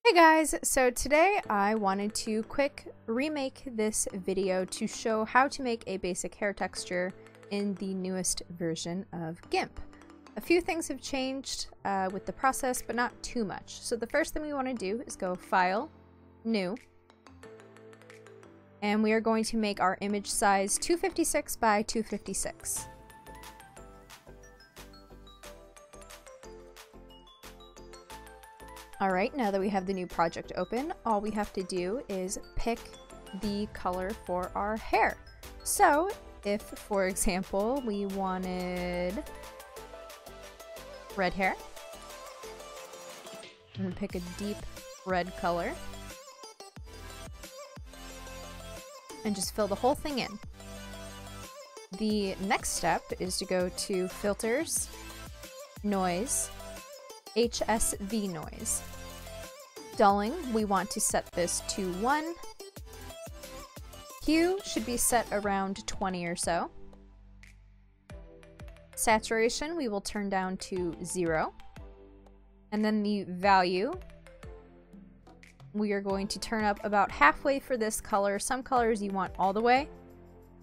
Hey guys, so today I wanted to quick remake this video to show how to make a basic hair texture in the newest version of Gimp. A few things have changed with the process, but not too much. So the first thing we want to do is go File, New, and we are going to make our image size 256 by 256. Alright, now that we have the new project open, all we have to do is pick the color for our hair. So, if, for example, we wanted red hair, I'm going to pick a deep red color and just fill the whole thing in. The next step is to go to Filters, Noise, HSV noise. Dulling, we want to set this to 1. Hue should be set around 20 or so. Saturation, we will turn down to 0. And then the value, we are going to turn up about halfway for this color. Some colors you want all the way,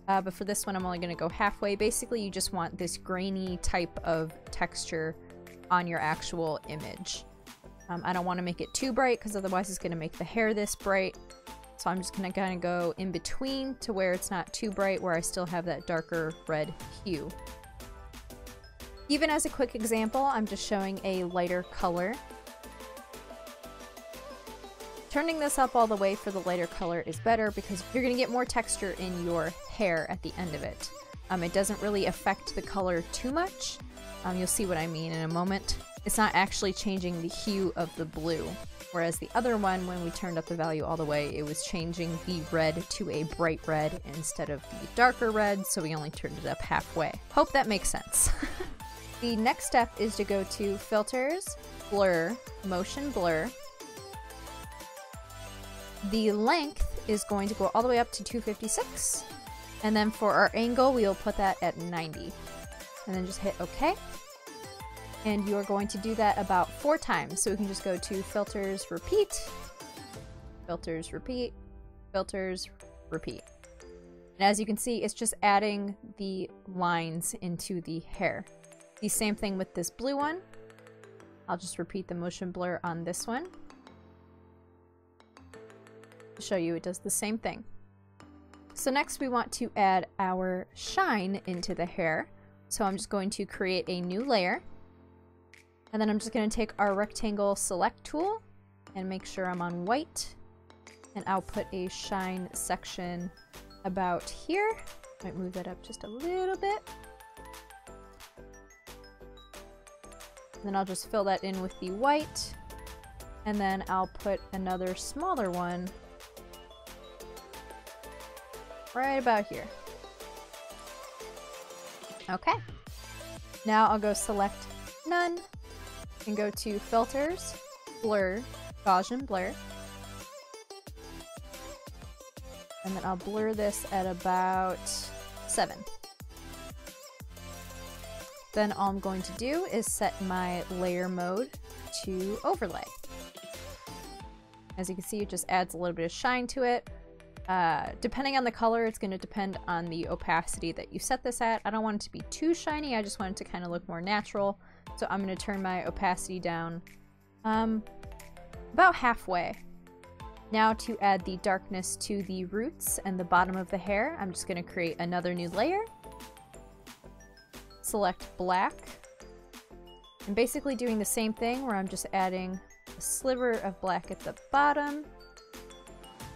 but for this one I'm only going to go halfway. Basically, you just want this grainy type of texture on your actual image. I don't want to make it too bright because otherwise it's going to make the hair this bright. So I'm just going to kind of go in between to where it's not too bright, where I still have that darker red hue. Even as a quick example, I'm just showing a lighter color. Turning this up all the way for the lighter color is better because you're going to get more texture in your hair at the end of it. It doesn't really affect the color too much. You'll see what I mean in a moment. It's not actually changing the hue of the blue, whereas the other one, when we turned up the value all the way, it was changing the red to a bright red instead of the darker red, so we only turned it up halfway. Hope that makes sense. The next step is to go to Filters, Blur, Motion Blur. The length is going to go all the way up to 256, and then for our angle, we will put that at 90. And then just hit OK. And you're going to do that about 4 times. So we can just go to Filters, Repeat, Filters, Repeat, Filters, Repeat. And as you can see, it's just adding the lines into the hair. The same thing with this blue one. I'll just repeat the motion blur on this one to show you it does the same thing. So next we want to add our shine into the hair. So I'm just going to create a new layer, and then I'm just going to take our rectangle select tool and make sure I'm on white, and I'll put a shine section about here. Might move that up just a little bit. And then I'll just fill that in with the white, and then I'll put another smaller one right about here. Okay, now I'll go select None and go to Filters, Blur, Gaussian Blur, and then I'll blur this at about 7. Then all I'm going to do is set my layer mode to Overlay. As you can see, it just adds a little bit of shine to it. Depending on the color, it's going to depend on the opacity that you set this at. I don't want it to be too shiny, I just want it to kind of look more natural. So I'm going to turn my opacity down about halfway. Now to add the darkness to the roots and the bottom of the hair, I'm just going to create another new layer. Select Black. I'm basically doing the same thing where I'm just adding a sliver of black at the bottom.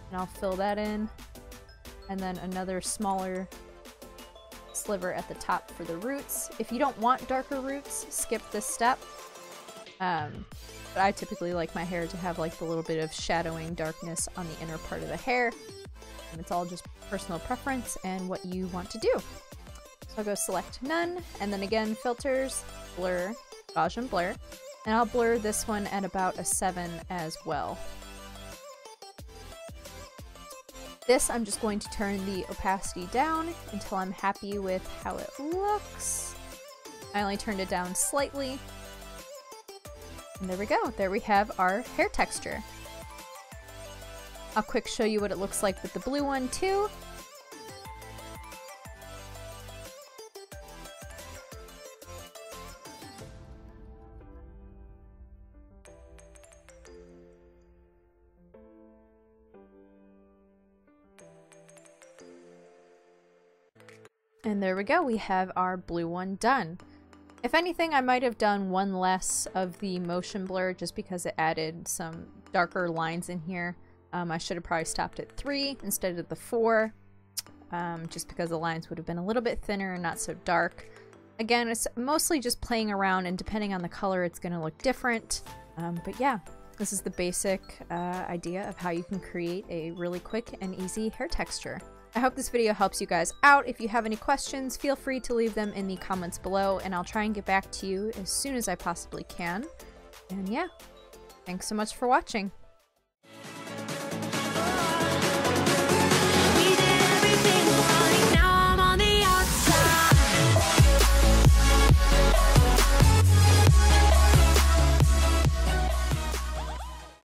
And I'll fill that in, and then another smaller sliver at the top for the roots. If you don't want darker roots, skip this step. But I typically like my hair to have like the little bit of shadowing darkness on the inner part of the hair. And it's all just personal preference and what you want to do. So I'll go select None, and then again Filters, Blur, Gaussian Blur, and I'll blur this one at about a 7 as well. This, I'm just going to turn the opacity down until I'm happy with how it looks. I only turned it down slightly. And there we go. There we have our hair texture. I'll quick show you what it looks like with the blue one too. And there we go, we have our blue one done. If anything, I might have done one less of the motion blur just because it added some darker lines in here. I should have probably stopped at 3 instead of the 4, just because the lines would have been a little bit thinner and not so dark. Again, it's mostly just playing around, and depending on the color, it's going to look different. But yeah, this is the basic idea of how you can create a really quick and easy hair texture. I hope this video helps you guys out. If you have any questions, feel free to leave them in the comments below, and I'll try and get back to you as soon as I possibly can. And yeah, thanks so much for watching.